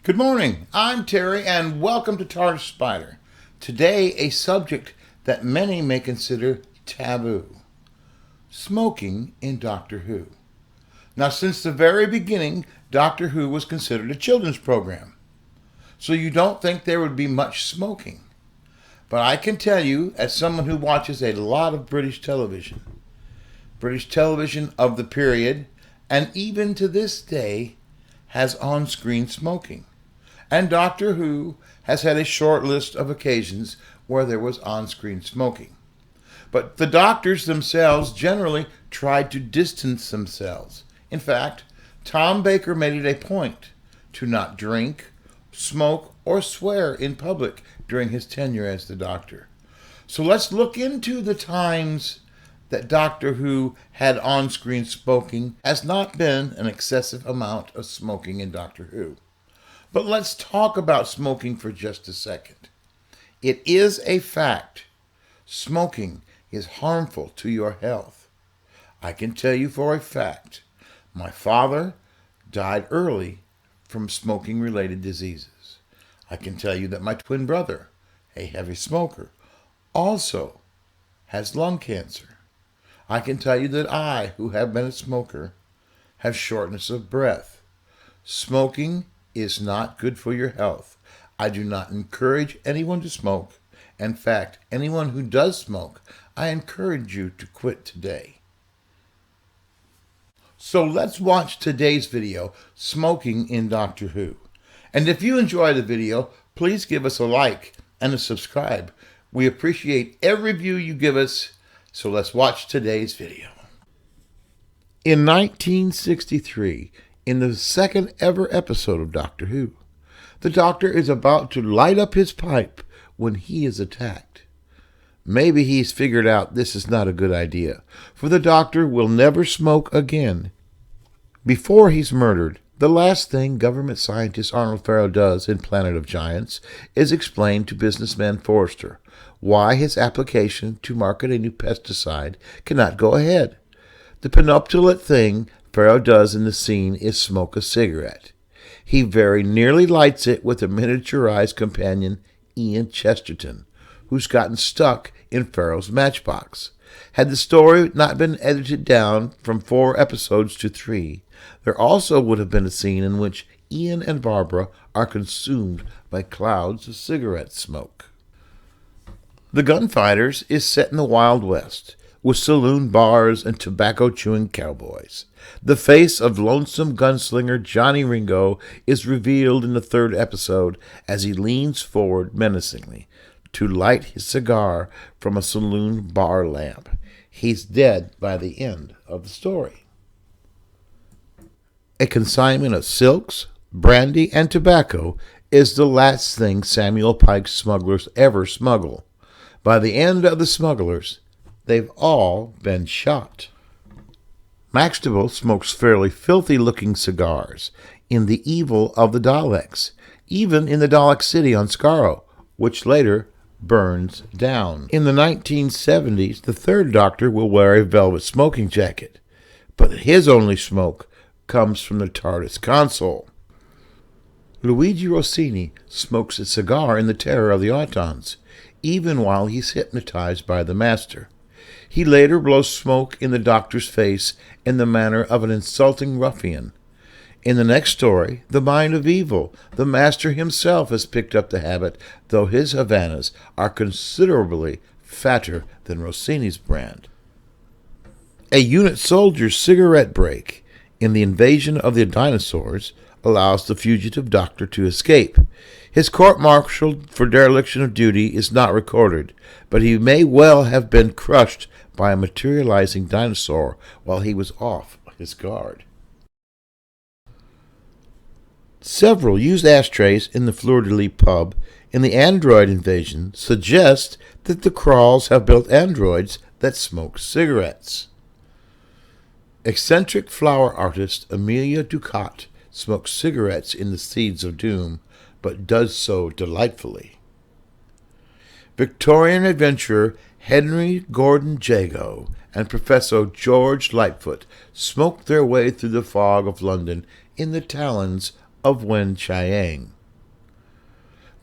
Good morning, I'm Terry and welcome to TARDIS Spider. Today a subject that many may consider taboo. Smoking in Doctor Who. Now since the very beginning, Doctor Who was considered a children's program. So you don't think there would be much smoking. But I can tell you, as someone who watches a lot of British television of the period, and even to this day, has on-screen smoking. And Doctor Who has had a short list of occasions where there was on-screen smoking. But the doctors themselves generally tried to distance themselves. In fact, Tom Baker made it a point to not drink, smoke, or swear in public during his tenure as the Doctor. So let's look into the times that Doctor Who had on-screen smoking. Has not been an excessive amount of smoking in Doctor Who. But let's talk about smoking for just a second. It is a fact. Smoking is harmful to your health. I can tell you for a fact, my father died early from smoking-related diseases. I can tell you that my twin brother, a heavy smoker, also has lung cancer. I can tell you that I, who have been a smoker, have shortness of breath. Smoking is not good for your health. I do not encourage anyone to smoke. In fact, anyone who does smoke, I encourage you to quit today. So let's watch today's video, Smoking in Doctor Who. And if you enjoy the video, please give us a like and a subscribe. We appreciate every view you give us. So let's watch today's video. In 1963, in the second ever episode of Doctor Who, the Doctor is about to light up his pipe when he is attacked. Maybe he's figured out this is not a good idea, for the Doctor will never smoke again. Before he's murdered, the last thing government scientist Arnold Farrow does in Planet of Giants is explain to businessman Forrester why his application to market a new pesticide cannot go ahead. The penultimate thing Farrow does in the scene is smoke a cigarette. He very nearly lights it with a miniaturized companion, Ian Chesterton, who's gotten stuck in Farrow's matchbox. Had the story not been edited down from 4 episodes to 3, there also would have been a scene in which Ian and Barbara are consumed by clouds of cigarette smoke. The Gunfighters is set in the Wild West, with saloon bars and tobacco-chewing cowboys. The face of lonesome gunslinger Johnny Ringo is revealed in the 3rd episode as he leans forward menacingly to light his cigar from a saloon bar lamp. He's dead by the end of the story. A consignment of silks, brandy, and tobacco is the last thing Samuel Pike's smugglers ever smuggle. By the end of The Smugglers, they've all been shot. Maxtable smokes fairly filthy-looking cigars in The Evil of the Daleks, even in the Dalek City on Skaro, which later burns down. In the 1970s, the 3rd Doctor will wear a velvet smoking jacket, but his only smoke comes from the TARDIS console. Luigi Rossini smokes a cigar in The Terror of the Autons, even while he's hypnotized by the Master. He later blows smoke in the Doctor's face in the manner of an insulting ruffian. In the next story, The Mind of Evil, the Master himself has picked up the habit, though his Havanas are considerably fatter than Rossini's brand. A unit soldier's cigarette break in The Invasion of the Dinosaurs allows the fugitive Doctor to escape. His court-martialed for dereliction of duty is not recorded, but he may well have been crushed by a materializing dinosaur while he was off his guard. Several used ashtrays in the Fleur-de-Lis pub in the Android Invasion suggest that the Kralls have built androids that smoke cigarettes. Eccentric flower artist Amelia Ducat smokes cigarettes in The Seeds of Doom, but does so delightfully. Victorian adventurer Henry Gordon Jago and Professor George Lightfoot smoked their way through the fog of London in the talons of Wen Chiang.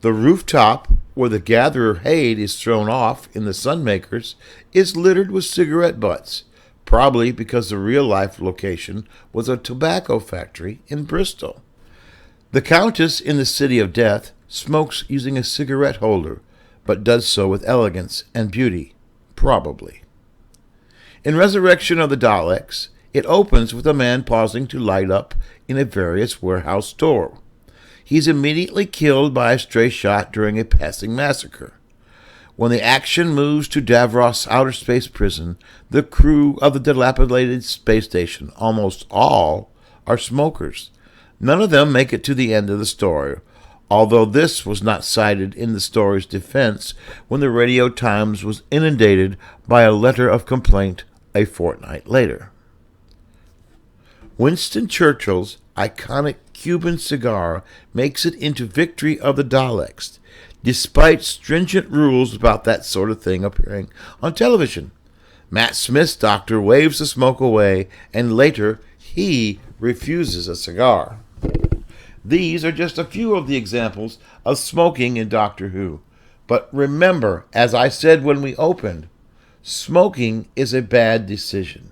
The rooftop where the gatherer Haid is thrown off in the Sunmakers is littered with cigarette butts, probably because the real-life location was a tobacco factory in Bristol. The Countess in the City of Death smokes using a cigarette holder, but does so with elegance and beauty, probably. In Resurrection of the Daleks, it opens with a man pausing to light up in a various warehouse door. He's immediately killed by a stray shot during a passing massacre. When the action moves to Davros outer space prison, the crew of the dilapidated space station, almost all, are smokers. None of them make it to the end of the story, although this was not cited in the story's defense when the Radio Times was inundated by a letter of complaint a fortnight later. Winston Churchill's iconic Cuban cigar makes it into Victory of the Daleks, despite stringent rules about that sort of thing appearing on television. Matt Smith's doctor waves the smoke away, and later he refuses a cigar. These are just a few of the examples of smoking in Doctor Who. But remember, as I said when we opened, smoking is a bad decision.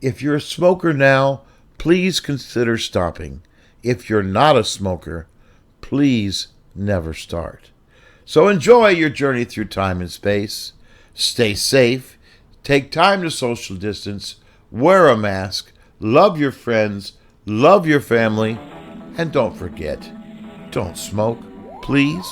If you're a smoker now, please consider stopping. If you're not a smoker, please never start. So enjoy your journey through time and space. Stay safe. Take time to social distance. Wear a mask. Love your friends. Love your family. And don't forget, don't smoke, please.